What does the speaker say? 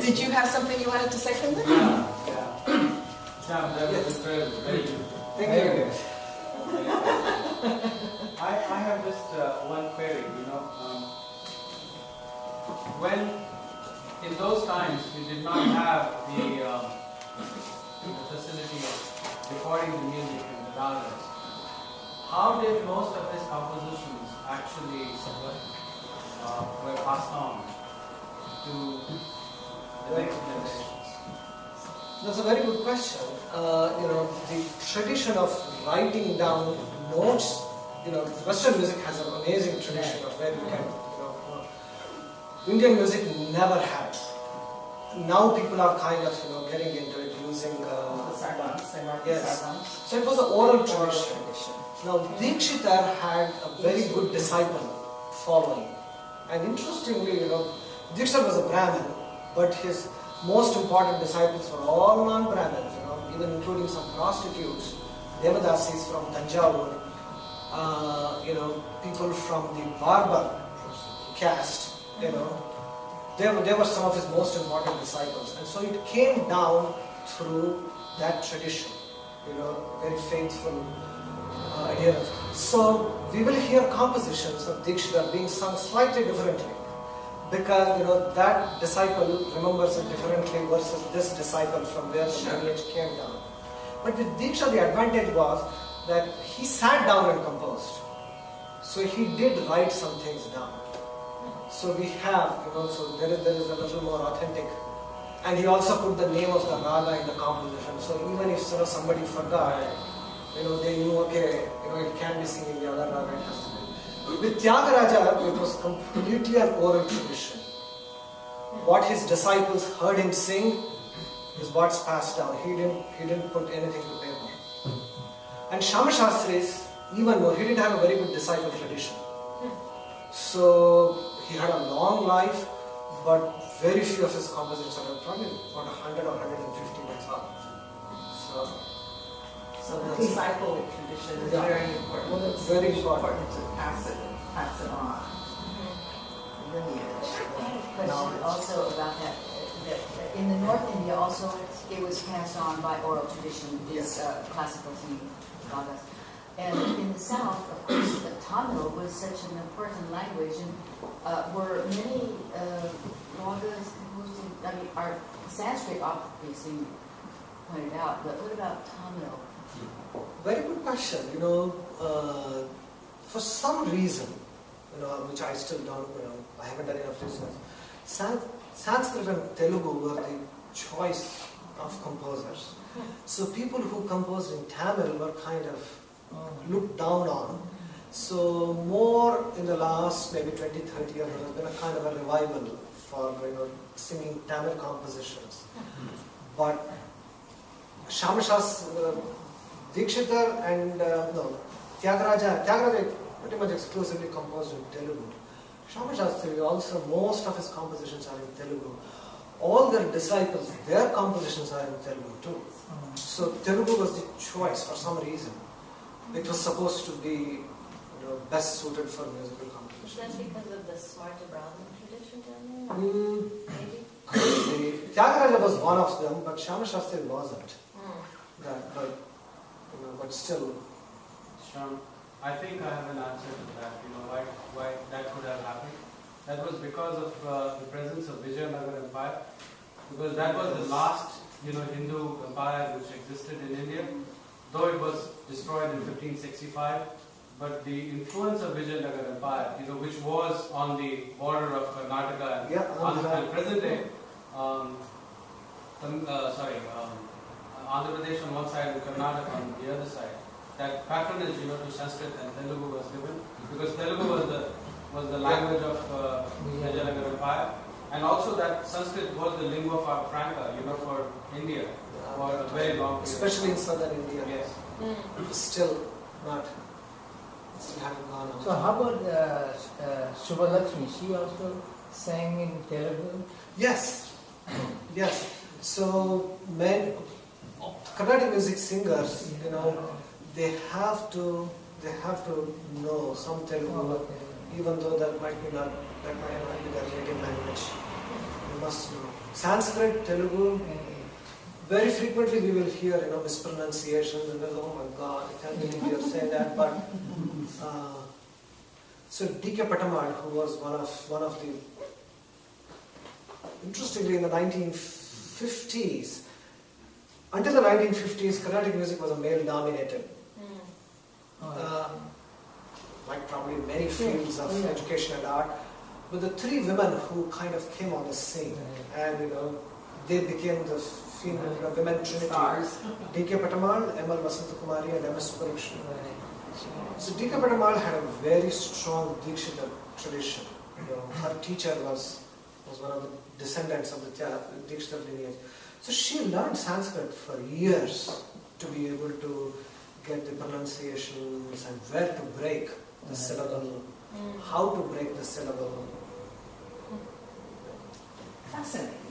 Did you have something you wanted to say from this? Sam, that was incredible. Very beautiful. Thank you. I have just one query, when in those times we did not have the facility of recording the music in the ragas, how did most of his compositions actually were passed on to the next generations? That's a very good question. The tradition of writing down notes, Western music has an amazing tradition of where you can, Indian music never had. Now people are kind of, getting into it using The sargams, yes. sargams. So it was an oral tradition. Now Dikshitar had a very good disciple following. And interestingly, Dikshitar was a Brahmin, but his most important disciples were all non-Brahmins, even including some prostitutes, Devadasis from Tanjavur, people from the Barbar caste, they were some of his most important disciples. And so it came down through that tradition, very faithful adherence. So we will hear compositions of Dikshitar being sung slightly differently, because that disciple remembers it differently versus this disciple from where the lineage came down. But with Diksha, the advantage was that he sat down and composed. So he did write some things down. So we have, so there is a little more authentic. And he also put the name of the raga in the composition. So even if somebody forgot, they knew, okay, it can be singing the other raga, it has to be. With Tyagaraja, it was completely an oral tradition. What his disciples heard him sing is what's passed down. He didn't put anything to paper. And Shama Shastri's, even more, he didn't have a very good disciple tradition. So he had a long life, but very few of his compositions are probably about 100 or 150 that's all. So the disciple tradition is very important. Well, it's very important to pass it on. Lineage. Question also about that in the North India also it was passed on by oral tradition, these classical singing ragas. And in the South, of course, Tamil was such an important language, and were many ragas composed in, our Sanskrit obviously pointed out, but what about Tamil? Very good question. For some reason, which I still don't, I haven't done enough research, Sanskrit and Telugu were the choice of composers. So people who composed in Tamil were kind of looked down on. So more in the last maybe 20, 30 years, there has been a kind of a revival for singing Tamil compositions. But Shama Shastri, Dikshitar and Tyagaraja pretty much exclusively composed in Telugu. Shama Shastri also, most of his compositions are in Telugu. All their disciples, their compositions are in Telugu too. So Telugu was the choice for some reason. It was supposed to be best suited for musical composition. Is that because of the Smarta Brahmin tradition down there? Maybe? Tyagaraja was one of them, but Shama Shastri wasn't. But still. Shyam, I think I have an answer to that. Why that could have happened. That was because of the presence of Vijayanagar Empire, because that was the last Hindu empire which existed in India. Though it was destroyed in 1565, but the influence of Vijayanagar Empire, which was on the border of Karnataka and present day, Andhra Pradesh on one side and Karnataka on the other side, that patronage to Sanskrit and Telugu was given, because Telugu was the language of Vijayanagar Empire, and also that Sanskrit was the lingua franca, for India for a very long period. Especially in southern India. Yes. Still haven't gone on. So how about Subha Lakshmi? She also sang in Telugu? Yes. So Carnatic music singers, they have to know some Telugu, even though that might not be their native language. They must know. Sanskrit, Telugu, very frequently we will hear, mispronunciations and oh my God, I can't believe you're saying that. But so D.K. Patamal, who was one of the, interestingly, in the 1950s, until the 1950s, Carnatic music was a male-dominated. Like probably many fields of education and art, but the three women who kind of came on the scene, and they became the female women trinity. Stars. D.K. Patamal, M.L. Vasantakumari, and M.S. Subbulakshmi. So D.K. Patamal had a very strong Dikshitar tradition. Her teacher was one of the descendants of the Dikshitar lineage. So she learned Sanskrit for years to be able to get the pronunciations and where to break the syllable, how to break the syllable. Fascinating.